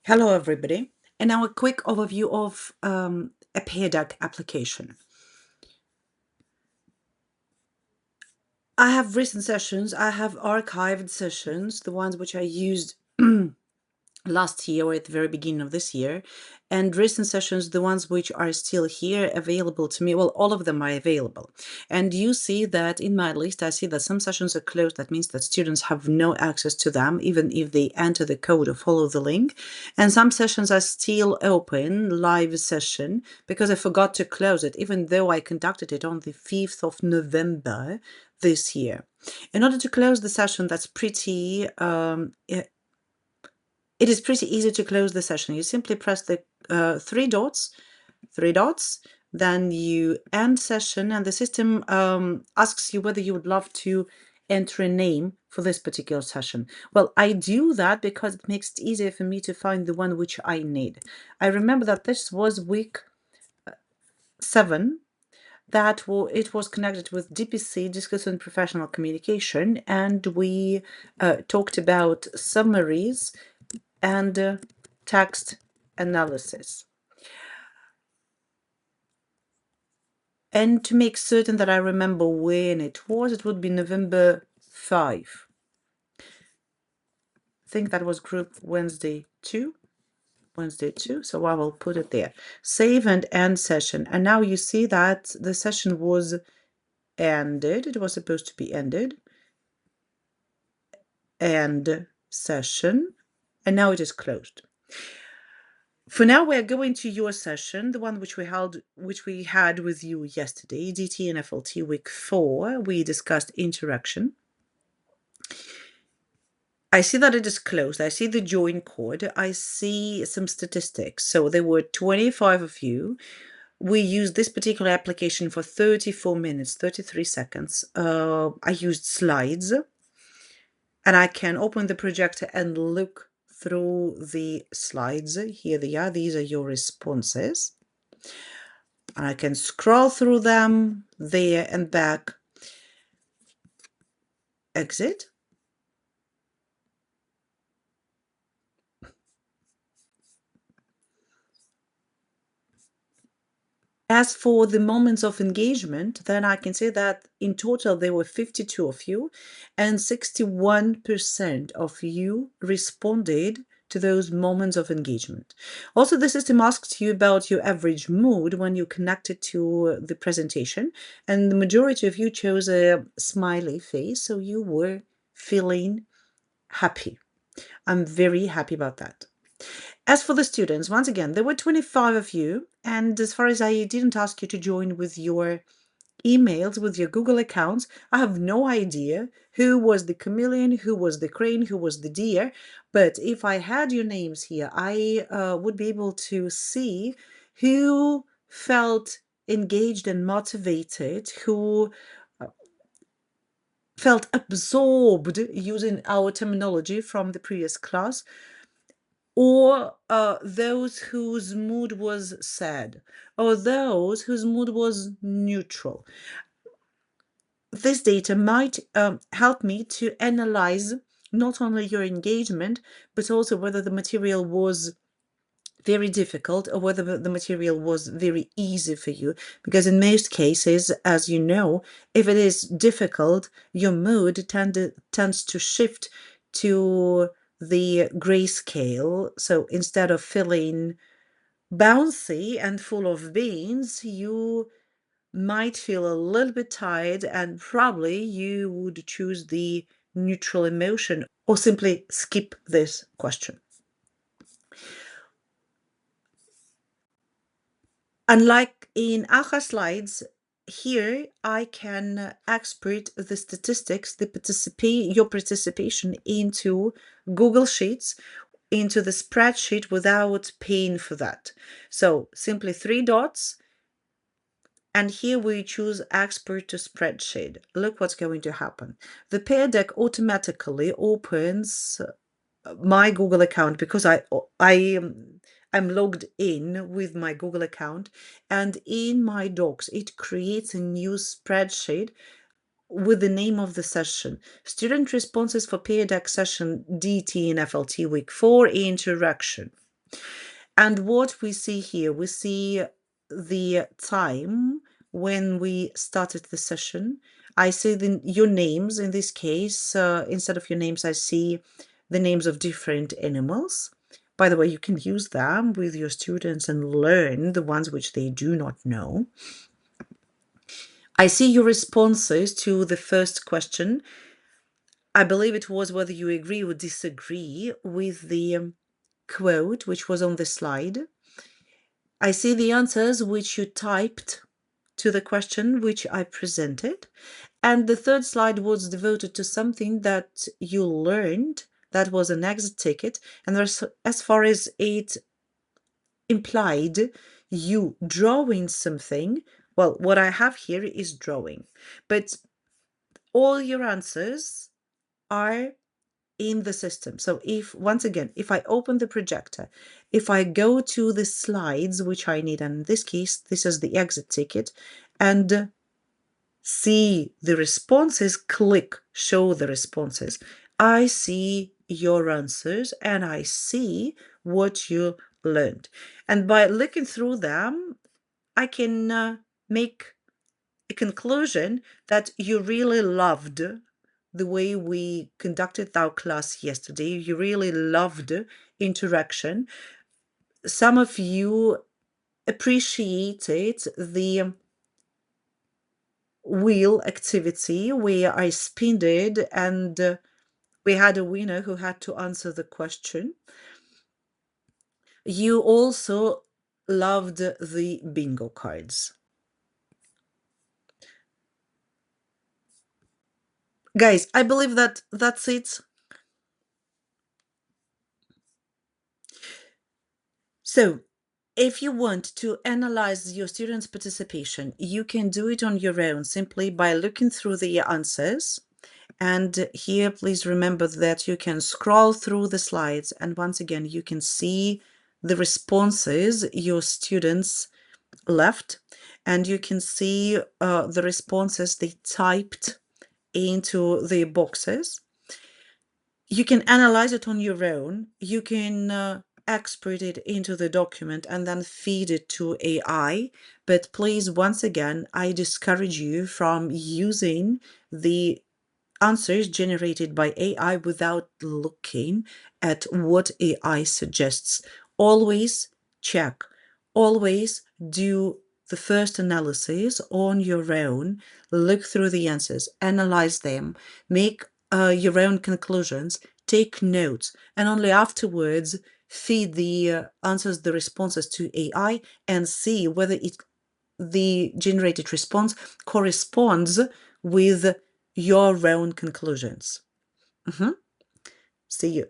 Hello, everybody. And now a quick overview of a PearDeck application. I have recent sessions, I have archived sessions, the ones which I used last year or at the very beginning of this year, and recent sessions, the ones which are still here available to me. Well, all of them are available. And you see that in my list, I see that some sessions are closed. That means that students have no access to them, even if they enter the code or follow the link. And some sessions are still open, live session, because I forgot to close it, even though I conducted it on the 5th of November this year. In order to close the session, that's pretty it is pretty easy to close the session. You simply press the three dots, then you end session, and the system asks you whether you would love to enter a name for this particular session. Well, I do that because it makes it easier for me to find the one which I need. I remember that this was week 7, that it was connected with DPC, Discussion Professional Communication, and we talked about summaries and text analysis. And to make certain that I remember when it would be November 5. I think that was group Wednesday 2. So I will put it there. Save and end session. And now you see that the session was ended. It was supposed to be ended. End session. And now it is closed. For now, we're going to your session, the one which we had with you yesterday, DT and FLT week 4. We discussed interaction. I see that it is closed. I see the join code. I see some statistics. So there were 25 of you. We used this particular application for 34 minutes, 33 seconds. I used slides, and I can open the projector and look through the slides. Here they are. These are your responses. I can scroll through them there and back. Exit. As for the moments of engagement, then I can say that in total there were 52 of you, and 61% of you responded to those moments of engagement. Also, the system asks you about your average mood when you connected to the presentation, and the majority of you chose a smiley face, so you were feeling happy. I'm very happy about that. As for the students, once again, there were 25 of you, and as far as I didn't ask you to join with your emails, with your Google accounts, I have no idea who was the chameleon, who was the crane, who was the deer, but if I had your names here, I would be able to see who felt engaged and motivated, who felt absorbed, using our terminology from the previous class, or those whose mood was sad, or those whose mood was neutral. This data might help me to analyze not only your engagement, but also whether the material was very difficult or whether the material was very easy for you. Because in most cases, as you know, if it is difficult, your mood tends to shift to the grayscale. So instead of feeling bouncy and full of beans, you might feel a little bit tired, and probably you would choose the neutral emotion or simply skip this question. Unlike in AHA slides, here I can export the statistics, your participation into Google Sheets, into the spreadsheet without paying for that. So simply 3 dots, and here we choose export to spreadsheet. Look what's going to happen. The PearDeck automatically opens my Google account because I'm logged in with my Google account, and in my docs it creates a new spreadsheet with the name of the session: student responses for PearDeck session DT and FLT week 4 interaction. And what we see here, we see the time when we started the session. I see your names in this case. Instead of your names, I see the names of different animals. By the way, you can use them with your students and learn the ones which they do not know. I see your responses to the first question. I believe it was whether you agree or disagree with the quote which was on the slide. I see the answers which you typed to the question which I presented. And the third slide was devoted to something that you learned that was an exit ticket. And as far as it implied you drawing something, well, what I have here is drawing. But all your answers are in the system. So once again, if I open the projector, if I go to the slides, which I need, and in this case, this is the exit ticket, and see the responses, click show the responses, I see your answers and I see what you learned. And by looking through them, I can make a conclusion that you really loved the way we conducted our class yesterday. You really loved interaction. Some of you appreciated the wheel activity where I spinned it and we had a winner who had to answer the question. You also loved the bingo cards. Guys, I believe that that's it. So, if you want to analyze your students' participation, you can do it on your own simply by looking through the answers. And here, please remember that you can scroll through the slides. And once again, you can see the responses your students left. And you can see the responses they typed into the boxes. You can analyze it on your own. You can export it into the document and then feed it to AI. But please, once again, I discourage you from using the answers generated by AI without looking at what AI suggests. Always check. Always do the first analysis on your own. Look through the answers, analyze them, make your own conclusions, take notes, and only afterwards feed the answers, the responses to AI and see whether the generated response corresponds with your own conclusions. See you.